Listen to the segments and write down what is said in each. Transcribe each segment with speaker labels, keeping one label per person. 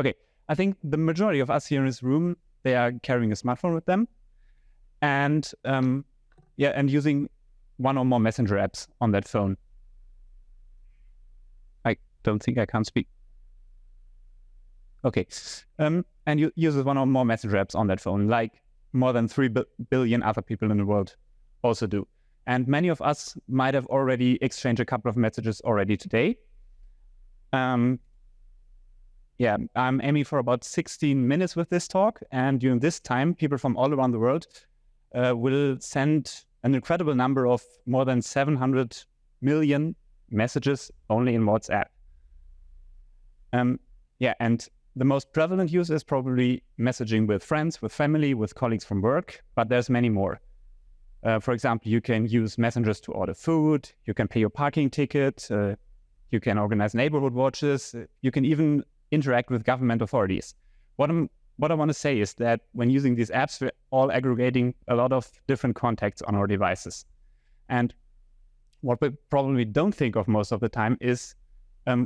Speaker 1: Okay, I think the majority of us here in this room, they are carrying a smartphone with them, and and using one or more messenger apps on that phone. I don't think I can speak. Okay, and you use one or more messenger apps on that phone, like more than 3 billion other people in the world also do. And many of us might have already exchanged a couple of messages already today. I'm aiming for about 16 minutes with this talk. And during this time, people from all around the world will send an incredible number of more than 700 million messages only in WhatsApp. And the most prevalent use is probably messaging with friends, with family, with colleagues from work, but there's many more. For example, you can use messengers to order food, you can pay your parking ticket, you can organize neighborhood watches, you can even interact with government authorities. What I want to say is that when using these apps, we're all aggregating a lot of different contacts on our devices. And what we probably don't think of most of the time is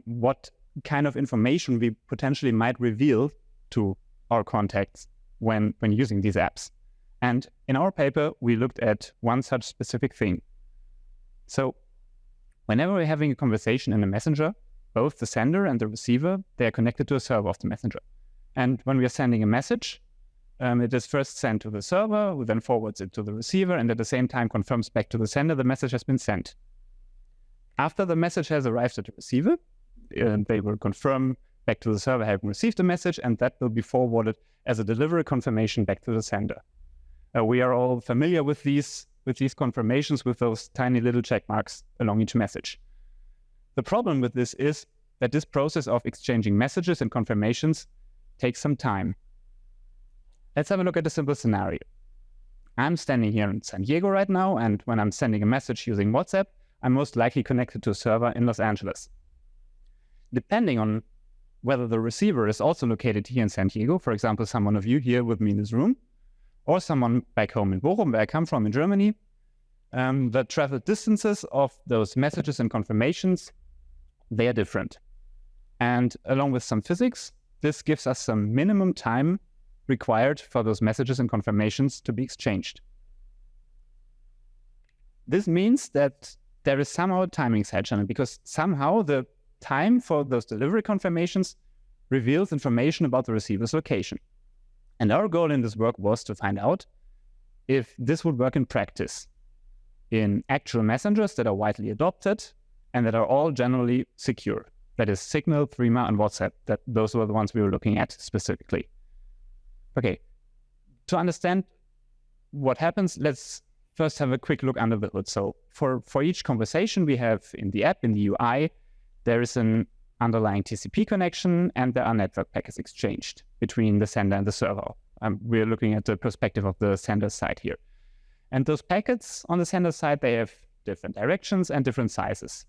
Speaker 1: what kind of information we potentially might reveal to our contacts when using these apps. And in our paper, we looked at one such specific thing. So whenever we're having a conversation in a messenger, both the sender and the receiver, they are connected to a server of the messenger. And when we are sending a message, it is first sent to the server, who then forwards it to the receiver, and at the same time confirms back to the sender the message has been sent. After the message has arrived at the receiver, they will confirm back to the server having received the message, and that will be forwarded as a delivery confirmation back to the sender. We are all familiar with these confirmations with those tiny little check marks along each message. The problem with this is that this process of exchanging messages and confirmations takes some time. Let's have a look at a simple scenario. I'm standing here in San Diego right now, and when I'm sending a message using WhatsApp, I'm most likely connected to a server in Los Angeles. Depending on whether the receiver is also located here in San Diego, for example, someone of you here with me in this room, or someone back home in Bochum, where I come from in Germany, the travel distances of those messages and confirmations, they are different. And along with some physics, this gives us some minimum time required for those messages and confirmations to be exchanged. This means that there is somehow a timing side channel, because somehow the time for those delivery confirmations reveals information about the receiver's location. And our goal in this work was to find out if this would work in practice in actual messengers that are widely adopted and that are all generally secure. That is Signal, Threema, and WhatsApp. Those were the ones we were looking at specifically. Okay, to understand what happens, let's first have a quick look under the hood. So for each conversation we have in the app, in the UI, there is an underlying TCP connection, and there are network packets exchanged between the sender and the server. We're looking at the perspective of the sender side here. And those packets on the sender side, they have different directions and different sizes.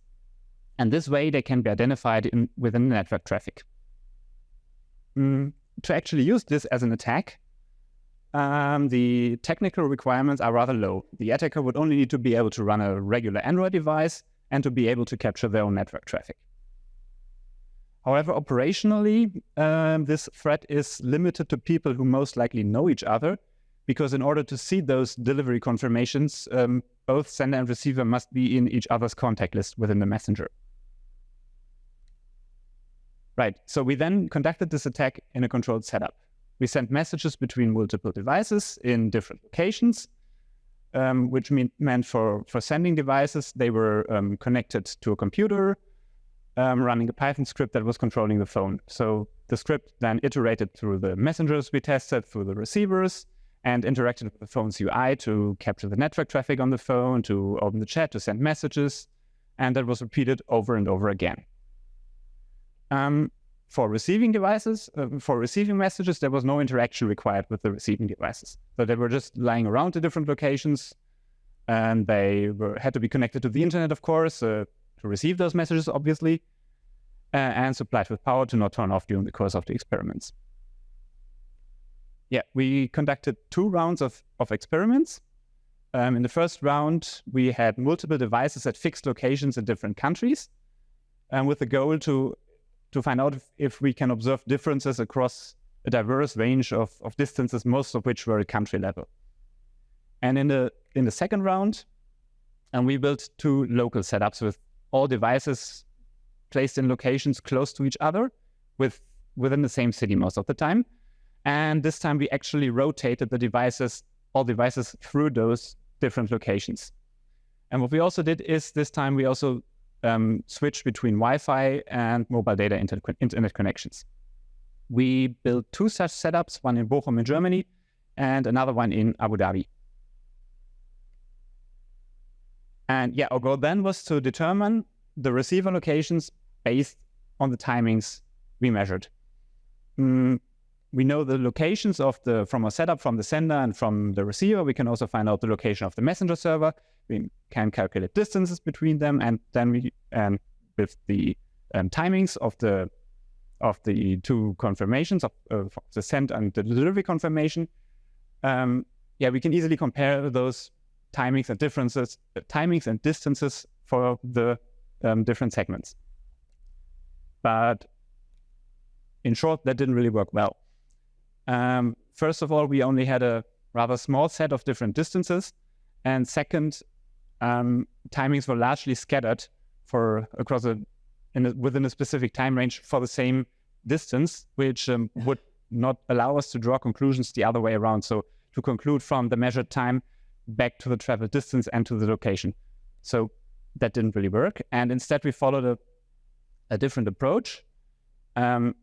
Speaker 1: And this way they can be identified within the network traffic. To actually use this as an attack, the technical requirements are rather low. The attacker would only need to be able to run a regular Android device and to be able to capture their own network traffic. However, operationally, this threat is limited to people who most likely know each other, because in order to see those delivery confirmations, both sender and receiver must be in each other's contact list within the messenger. Right, so we then conducted this attack in a controlled setup. We sent messages between multiple devices in different locations, which meant for sending devices, they were connected to a computer, running a Python script that was controlling the phone. So the script then iterated through the messengers we tested, through the receivers, and interacted with the phone's UI to capture the network traffic on the phone, to open the chat, to send messages, and that was repeated over and over again. For receiving devices, for receiving messages, there was no interaction required with the receiving devices. So they were just lying around in different locations, and they had to be connected to the internet, of course, to receive those messages, obviously, and supplied with power to not turn off during the course of the experiments. Yeah, we conducted 2 rounds of experiments. In the first round, we had multiple devices at fixed locations in different countries, with the goal to to find out if we can observe differences across a diverse range of distances, most of which were at country level. And in the second round, we built 2 local setups with all devices placed in locations close to each other within the same city most of the time. And this time we actually rotated all devices through those different locations. And what we also did is this time we also switched between Wi-Fi and mobile data internet connections. We built 2 such setups, one in Bochum in Germany and another one in Abu Dhabi. And our goal then was to determine the receiver locations based on the timings we measured. We know the locations from a setup from the sender and from the receiver. We can also find out the location of the messenger server. We can calculate distances between them, and then with the timings of the 2 confirmations of the send and the delivery confirmation. We can easily compare those timings and distances for the different segments. But in short, that didn't really work well. First of all, we only had a rather small set of different distances, and second, timings were largely scattered within a specific time range for the same distance, which would not allow us to draw conclusions the other way around. So to conclude from the measured time back to the travel distance and to the location. So that didn't really work. And instead we followed a different approach.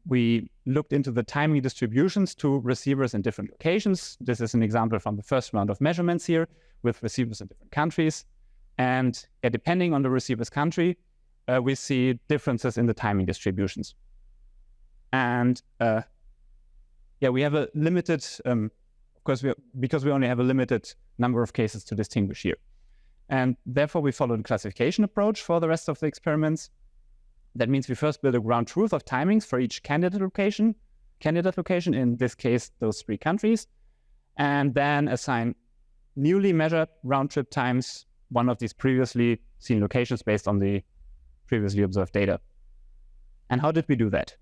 Speaker 1: We looked into the timing distributions to receivers in different locations. This is an example from the first round of measurements here with receivers in different countries. And depending on the receiver's country, we see differences in the timing distributions. And we have a limited, because we only have a limited number of cases to distinguish here. And therefore we followed a classification approach for the rest of the experiments. That means we first build a ground truth of timings for each candidate location, in this case, those 3 countries, and then assign newly measured round-trip times, one of these previously seen locations based on the previously observed data. And how did we do that?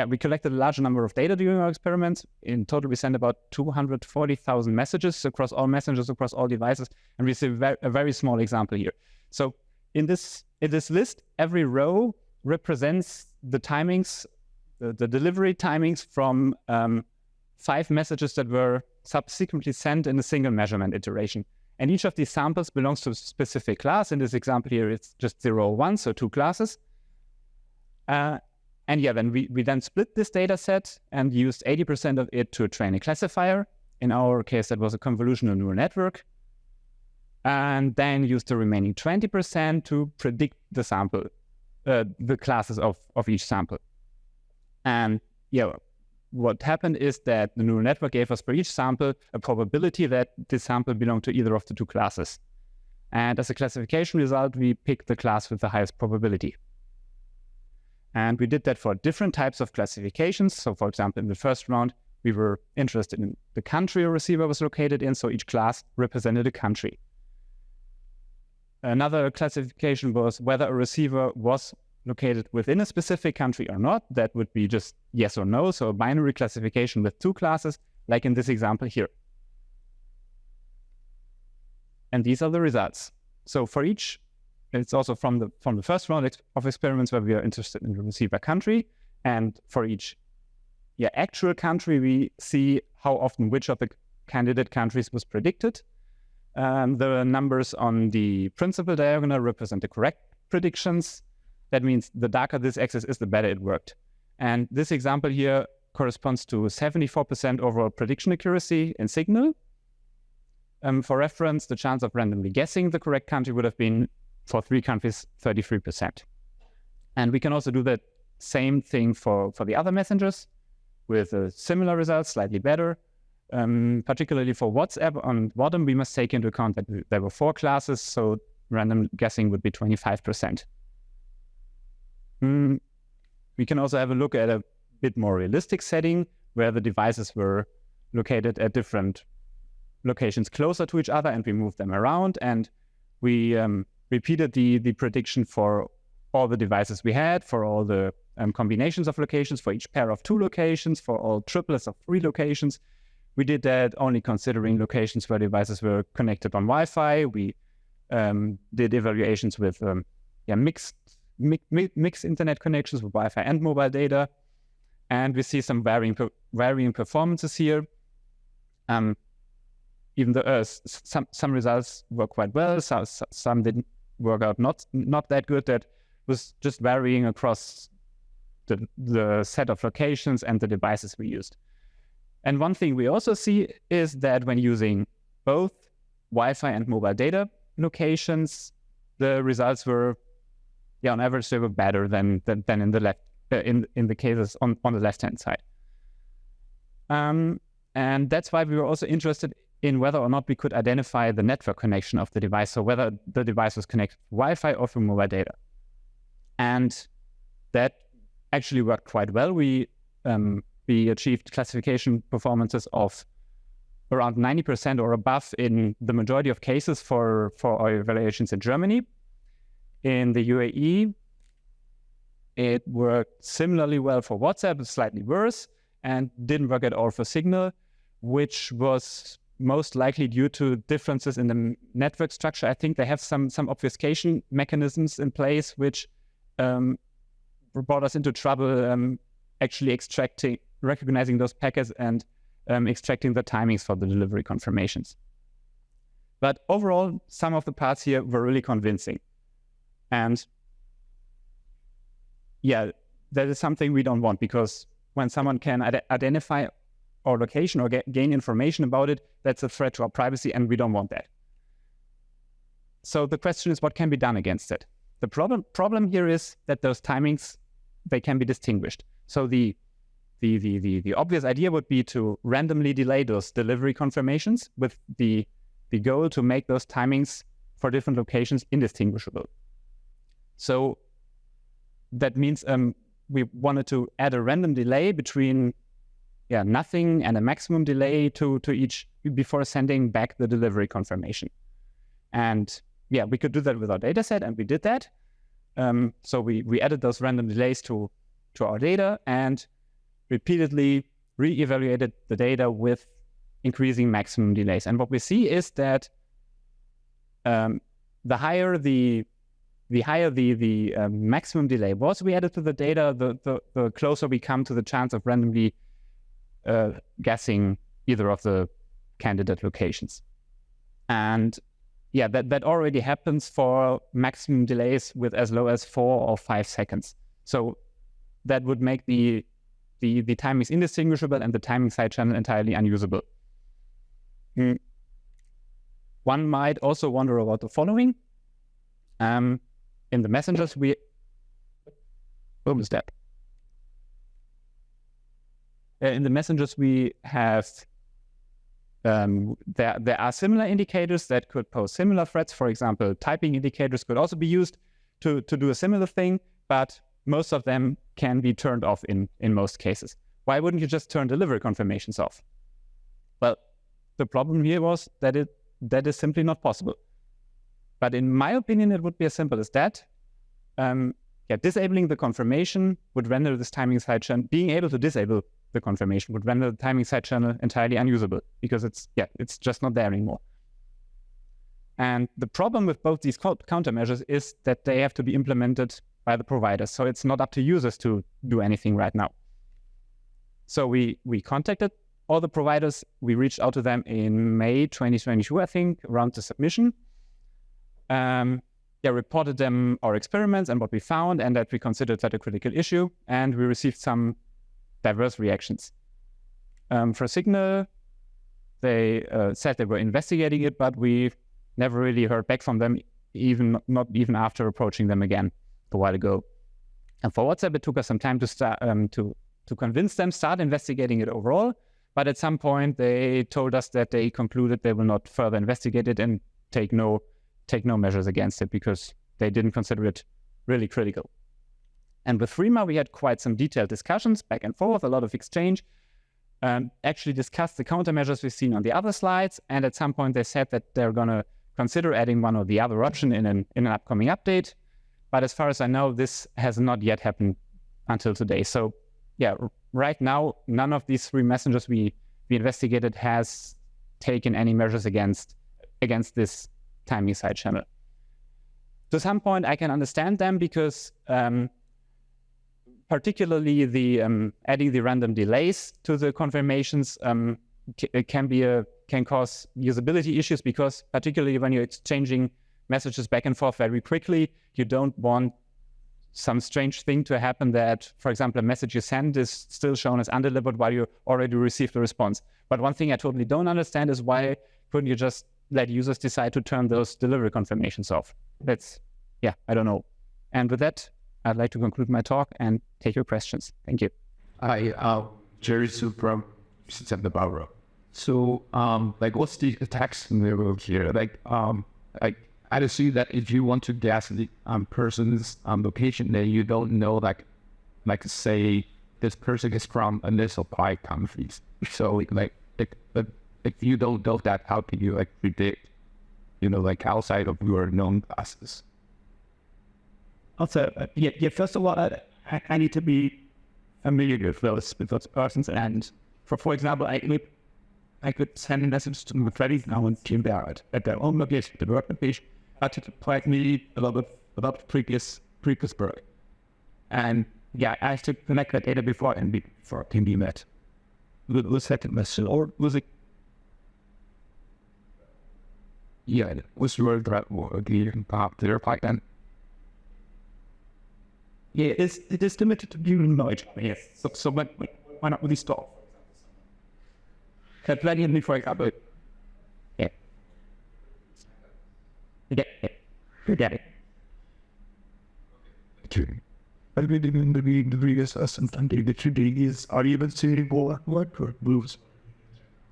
Speaker 1: We collected a large number of data during our experiments. In total, we sent about 240,000 messages across all messengers, across all devices, and we see a very small example here. So in this list, every row represents the timings, the delivery timings from 5 messages that were subsequently sent in a single measurement iteration. And each of these samples belongs to a specific class. In this example here, it's just 0 or 1, so 2 classes. Then we then split this data set and used 80% of it to train a classifier. In our case, that was a convolutional neural network. And then used the remaining 20% to predict the sample, the classes of each sample. And what happened is that the neural network gave us for each sample a probability that this sample belonged to either of the 2 classes. And as a classification result, we picked the class with the highest probability. And we did that for different types of classifications. So for example, in the first round, we were interested in the country a receiver was located in, so each class represented a country. Another classification was whether a receiver was located within a specific country or not. That would be just yes or no, so a binary classification with 2 classes, like in this example here. And these are the results. So for each, it's also from the first round of experiments where we are interested in the receiver country, and for each actual country, we see how often which of the candidate countries was predicted. The numbers on the principal diagonal represent the correct predictions. That means the darker this axis is, the better it worked. And this example here corresponds to 74% overall prediction accuracy in signal. For reference, the chance of randomly guessing the correct country would have been, for 3 countries, 33%. And we can also do that same thing for the other messengers with similar results, slightly better. Particularly for WhatsApp on bottom, we must take into account that there were 4 classes, so random guessing would be 25%. We can also have a look at a bit more realistic setting where the devices were located at different locations closer to each other, and we moved them around, and we repeated the prediction for all the devices we had, for all the combinations of locations, for each pair of 2 locations, for all triplets of 3 locations. We did that only considering locations where devices were connected on Wi-Fi. We did evaluations with mixed internet connections with Wi-Fi and mobile data. And we see some varying performances here. Even though some results work quite well, some didn't work out not that good. That was just varying across the set of locations and the devices we used. And one thing we also see is that when using both Wi-Fi and mobile data locations, the results were, on average, they were better than in the left in the cases on the left-hand side. And that's why we were also interested in whether or not we could identify the network connection of the device, so whether the device was connected to Wi-Fi or through mobile data. And that actually worked quite well. We achieved classification performances of around 90% or above in the majority of cases for our evaluations in Germany. In the UAE, it worked similarly well for WhatsApp, slightly worse, and didn't work at all for Signal, which was most likely due to differences in the network structure. I think they have some obfuscation mechanisms in place, which brought us into trouble actually recognizing those packets and extracting the timings for the delivery confirmations. But overall, some of the parts here were really convincing. And that is something we don't want, because when someone can identify our location or gain information about it, that's a threat to our privacy, and we don't want that. So the question is, what can be done against it? The problem here is that those timings, they can be distinguished. So the obvious idea would be to randomly delay those delivery confirmations with the goal to make those timings for different locations indistinguishable. So that means we wanted to add a random delay between nothing and a maximum delay to each before sending back the delivery confirmation. And we could do that with our data set, and we did that. So we added those random delays to our data and repeatedly re-evaluated the data with increasing maximum delays. And what we see is that the higher the maximum delay was we added to the data, the closer we come to the chance of randomly guessing either of the candidate locations. And that already happens for maximum delays with as low as 4 or 5 seconds. So that would make the timings indistinguishable and the timing side channel entirely unusable. One might also wonder about the following. In the messengers, we have there are similar indicators that could pose similar threats. For example, typing indicators could also be used to do a similar thing, but most of them can be turned off in most cases. Why wouldn't you just turn delivery confirmations off? Well, the problem here was that that is simply not possible. But in my opinion, it would be as simple as that. Disabling the confirmation would render this timing side channel, being able to disable the confirmation would render the timing side channel entirely unusable, because it's just not there anymore. And the problem with both these countermeasures is that they have to be implemented by the providers. So it's not up to users to do anything right now. So we contacted all the providers. We reached out to them in May 2022, I think, around the submission. Reported them our experiments and what we found, and that we considered that a critical issue. And we received some diverse reactions. For Signal, they said they were investigating it, but we never really heard back from them, not even after approaching them again a while ago. And for WhatsApp, it took us some time to start to convince them, start investigating it overall. But at some point, they told us that they concluded they will not further investigate it and take no measures against it, because they didn't consider it really critical. And with Threema, we had quite some detailed discussions back and forth, a lot of exchange, actually discussed the countermeasures we've seen on the other slides. And at some point, they said that they're going to consider adding one or the other option in an upcoming update. But as far as I know, this has not yet happened until today. So yeah, right now, none of these 3 messengers we investigated has taken any measures against this timing side channel. To some point, I can understand them because particularly the adding the random delays to the confirmations can cause usability issues, because particularly when you're exchanging messages back and forth very quickly, you don't want some strange thing to happen that, for example, a message you send is still shown as undelivered while you already received a response. But one thing I totally don't understand is why couldn't you just let users decide to turn those delivery confirmations off? I don't know. And with that, I'd like to conclude my talk and take your questions. Thank you.
Speaker 2: Hi, Jerry Su from System Barbara. So, what's the attack scenario here? I assume that if you want to guess the person's location, then you don't know, say this person is from a list of 5 countries. So, if you don't know that, how can you predict, outside of your known classes?
Speaker 3: Also, first of all, I need to be familiar with those persons. And for example, I could send a message to my friends now in Team Barrett at their own location, the work location, to provide me about previous work. And I have to connect that data before it can be met. Was that a message, or was it?
Speaker 2: Yeah, was your threat or the Python?
Speaker 3: Yeah, it is limited to human knowledge. Yes. So why not really stop? Plenty me, for example. Yeah. Forget it.
Speaker 2: Okay.
Speaker 3: I really in the previous and the 2 days are even seeing more work or moves.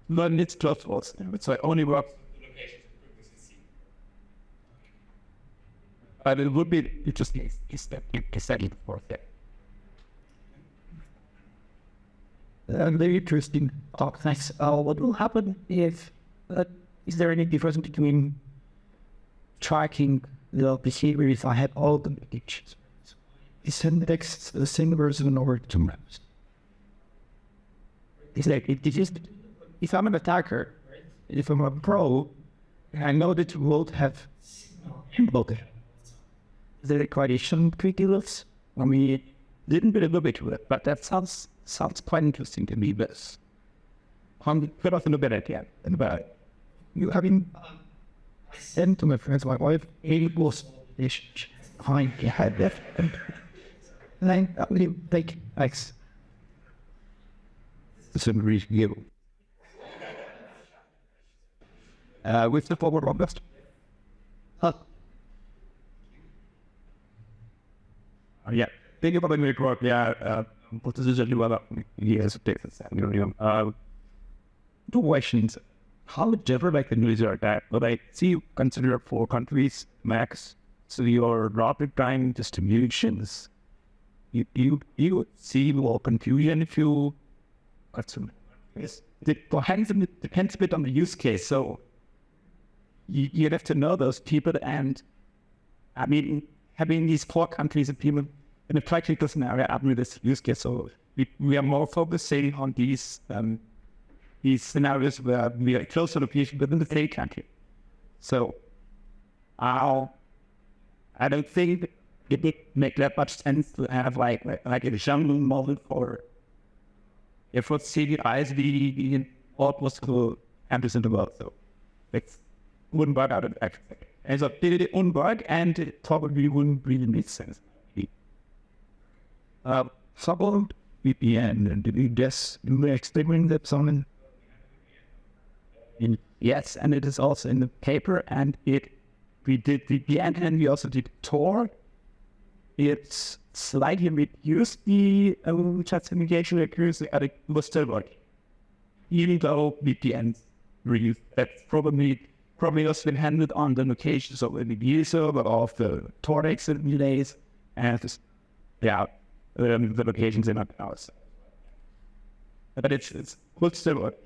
Speaker 3: No, it's just false. It's only work. But it would be interesting for that. Very interesting talk. Thanks. What will happen if? Is there any difference between tracking the behavior if I have all the predictions? Is the next the same version over 2 maps? Is that if I'm an attacker, if I'm a pro, I know that you will have both. The equation quickly looks. I mean, didn't really look into it, but that sounds quite interesting to me. But I'm good off in a bit at the end. About you having sent to my friends, my wife, was behind the head left, and I really think thanks.
Speaker 2: Some review.
Speaker 3: With the forward robust. Think about the network. What is it about years of Texas? 2 questions. How different the news are that? But I see you consider 4 countries max. So your rapid time distributions, you see more confusion if you. Yes, it depends a bit on the use case. So you have to know those people, and I mean, having these 4 countries and people in a practical scenario, I mean, this use case. So we are more focusing on these scenarios where we are close to location within the same country. So I don't think it would make that much sense to have like a jungle model for CDIs be in all possible countries in the world. So it wouldn't work out in fact. And so it wouldn't work, and it probably wouldn't really make sense. Support VPN, and did you just do the experiment that someone? Yes, and it is also in the paper, and we did VPN, and we also did Tor. It's slightly reduced the justification accuracy, and it was still working. Even though VPN reduced, that's probably also been handled on the locations of the VPN server of the Tor exit delays, and the locations in our house. But it's still working.